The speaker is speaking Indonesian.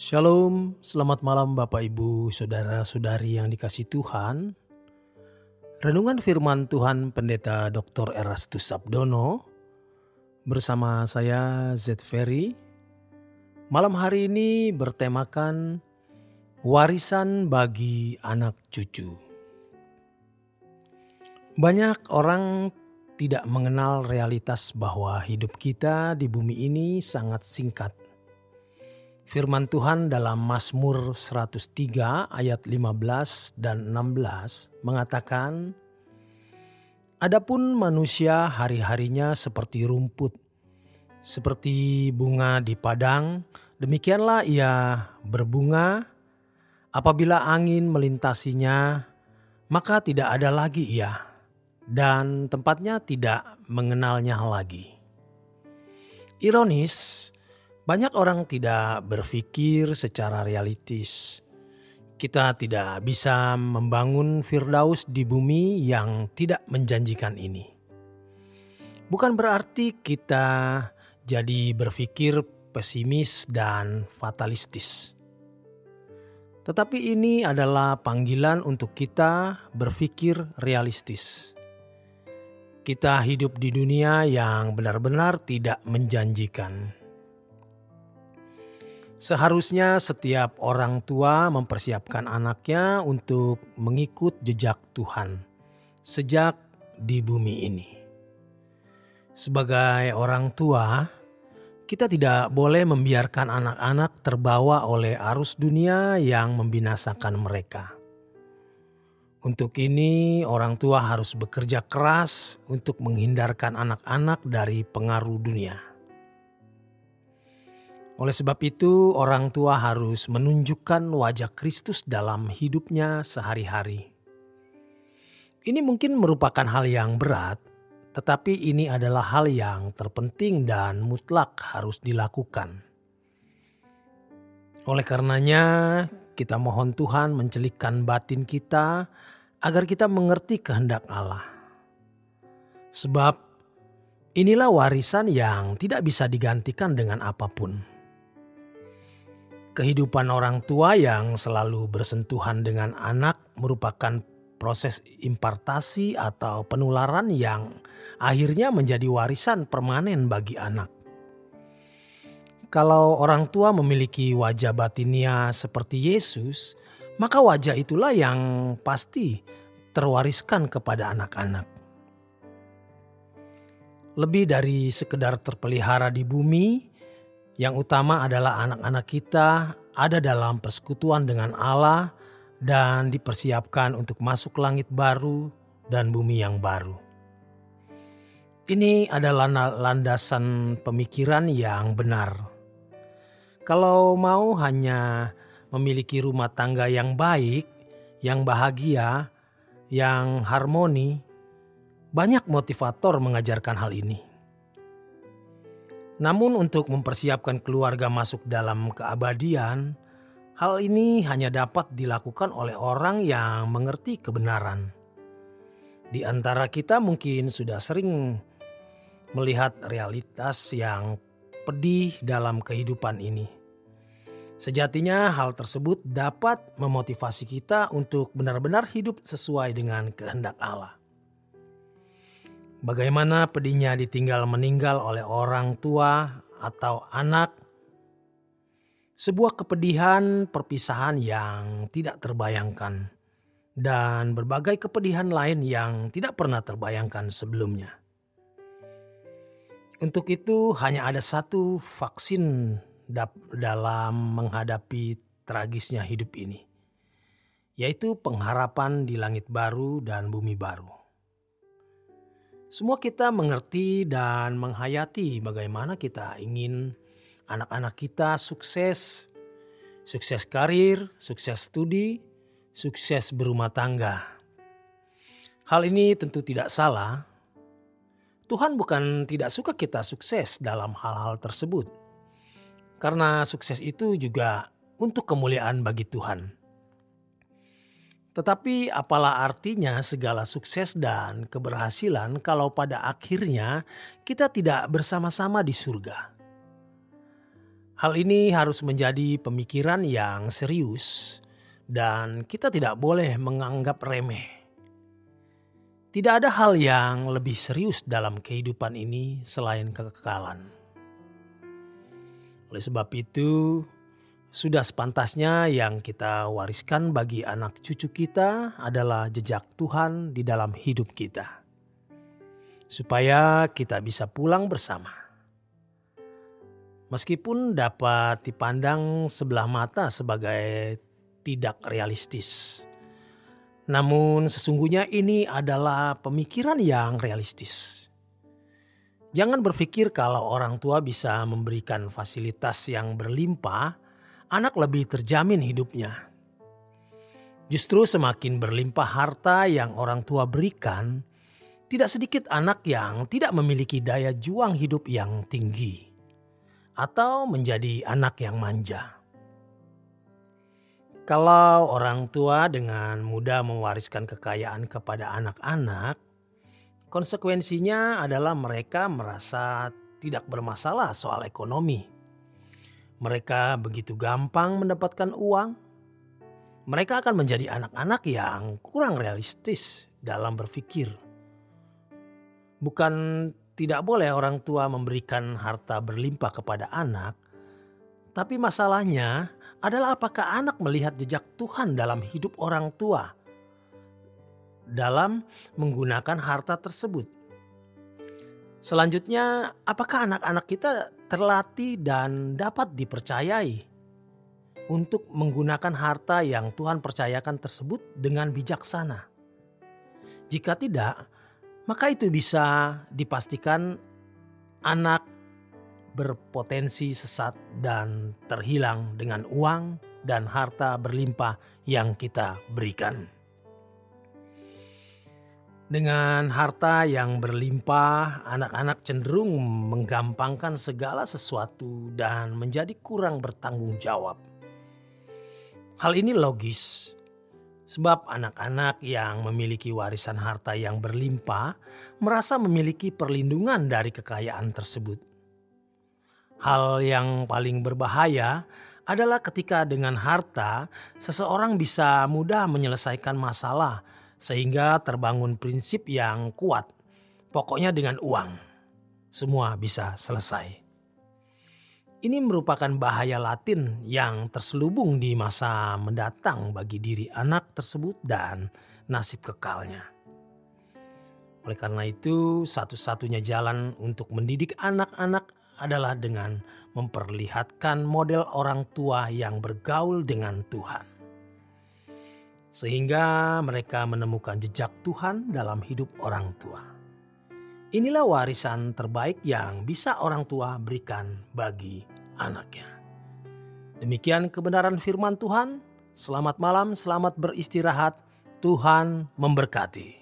Shalom, selamat malam Bapak Ibu, Saudara-saudari yang dikasihi Tuhan. Renungan firman Tuhan Pendeta Dr. Erastus Sabdono bersama saya Z Ferry. Malam hari ini bertemakan warisan bagi anak cucu. Banyak orang tidak mengenal realitas bahwa hidup kita di bumi ini sangat singkat. Firman Tuhan dalam Mazmur 103 ayat 15 dan 16 mengatakan, "Adapun manusia hari-harinya seperti rumput, seperti bunga di padang, demikianlah ia berbunga. Apabila angin melintasinya, maka tidak ada lagi ia, dan tempatnya tidak mengenalnya lagi." Ironis, banyak orang tidak berpikir secara realistis. Kita tidak bisa membangun Firdaus di bumi yang tidak menjanjikan ini. Bukan berarti kita jadi berpikir pesimis dan fatalistis. Tetapi ini adalah panggilan untuk kita berpikir realistis. Kita hidup di dunia yang benar-benar tidak menjanjikan. Seharusnya setiap orang tua mempersiapkan anaknya untuk mengikut jejak Tuhan sejak di bumi ini. Sebagai orang tua, kita tidak boleh membiarkan anak-anak terbawa oleh arus dunia yang membinasakan mereka. Untuk ini, orang tua harus bekerja keras untuk menghindarkan anak-anak dari pengaruh dunia. Oleh sebab itu, orang tua harus menunjukkan wajah Kristus dalam hidupnya sehari-hari. Ini mungkin merupakan hal yang berat, tetapi ini adalah hal yang terpenting dan mutlak harus dilakukan. Oleh karenanya, kita mohon Tuhan mencelikkan batin kita agar kita mengerti kehendak Allah. Sebab inilah warisan yang tidak bisa digantikan dengan apapun. Kehidupan orang tua yang selalu bersentuhan dengan anak merupakan proses impartasi atau penularan yang akhirnya menjadi warisan permanen bagi anak. Kalau orang tua memiliki wajah batinia seperti Yesus, maka wajah itulah yang pasti terwariskan kepada anak-anak. Lebih dari sekedar terpelihara di bumi, yang utama adalah anak-anak kita ada dalam persekutuan dengan Allah dan dipersiapkan untuk masuk langit baru dan bumi yang baru. Ini adalah landasan pemikiran yang benar. Kalau mau hanya memiliki rumah tangga yang baik, yang bahagia, yang harmoni, banyak motivator mengajarkan hal ini. Namun untuk mempersiapkan keluarga masuk dalam keabadian, hal ini hanya dapat dilakukan oleh orang yang mengerti kebenaran. Di antara kita mungkin sudah sering melihat realitas yang pedih dalam kehidupan ini. Sejatinya hal tersebut dapat memotivasi kita untuk benar-benar hidup sesuai dengan kehendak Allah. Bagaimana pedihnya ditinggal meninggal oleh orang tua atau anak. Sebuah kepedihan perpisahan yang tidak terbayangkan. Dan berbagai kepedihan lain yang tidak pernah terbayangkan sebelumnya. Untuk itu hanya ada satu vaksin dalam menghadapi tragisnya hidup ini. Yaitu pengharapan di langit baru dan bumi baru. Semua kita mengerti dan menghayati bagaimana kita ingin anak-anak kita sukses karir, sukses studi, sukses berumah tangga. Hal ini tentu tidak salah. Tuhan bukan tidak suka kita sukses dalam hal-hal tersebut. Karena sukses itu juga untuk kemuliaan bagi Tuhan. Tetapi apalah artinya segala sukses dan keberhasilan kalau pada akhirnya kita tidak bersama-sama di surga? Hal ini harus menjadi pemikiran yang serius dan kita tidak boleh menganggap remeh. Tidak ada hal yang lebih serius dalam kehidupan ini selain kekekalan. Oleh sebab itu, sudah sepantasnya yang kita wariskan bagi anak cucu kita adalah jejak Tuhan di dalam hidup kita, supaya kita bisa pulang bersama. Meskipun dapat dipandang sebelah mata sebagai tidak realistis, namun sesungguhnya ini adalah pemikiran yang realistis. Jangan berpikir kalau orang tua bisa memberikan fasilitas yang berlimpah, anak lebih terjamin hidupnya. Justru semakin berlimpah harta yang orang tua berikan, tidak sedikit anak yang tidak memiliki daya juang hidup yang tinggi atau menjadi anak yang manja. Kalau orang tua dengan mudah mewariskan kekayaan kepada anak-anak, konsekuensinya adalah mereka merasa tidak bermasalah soal ekonomi. Mereka begitu gampang mendapatkan uang. Mereka akan menjadi anak-anak yang kurang realistis dalam berpikir. Bukan tidak boleh orang tua memberikan harta berlimpah kepada anak, tapi masalahnya adalah apakah anak melihat jejak Tuhan dalam hidup orang tua dalam menggunakan harta tersebut. Selanjutnya, apakah anak-anak kita terlatih dan dapat dipercayai untuk menggunakan harta yang Tuhan percayakan tersebut dengan bijaksana? Jika tidak, maka itu bisa dipastikan anak berpotensi sesat dan terhilang dengan uang dan harta berlimpah yang kita berikan. Dengan harta yang berlimpah, anak-anak cenderung menggampangkan segala sesuatu dan menjadi kurang bertanggung jawab. Hal ini logis. Sebab anak-anak yang memiliki warisan harta yang berlimpah merasa memiliki perlindungan dari kekayaan tersebut. Hal yang paling berbahaya adalah ketika dengan harta seseorang bisa mudah menyelesaikan masalah sehingga terbangun prinsip yang kuat. Pokoknya dengan uang semua bisa selesai. Ini merupakan bahaya latin yang terselubung di masa mendatang bagi diri anak tersebut dan nasib kekalnya. Oleh karena itu, satu-satunya jalan untuk mendidik anak-anak adalah dengan memperlihatkan model orang tua yang bergaul dengan Tuhan. Sehingga mereka menemukan jejak Tuhan dalam hidup orang tua. Inilah warisan terbaik yang bisa orang tua berikan bagi anaknya. Demikian kebenaran firman Tuhan. Selamat malam, selamat beristirahat. Tuhan memberkati.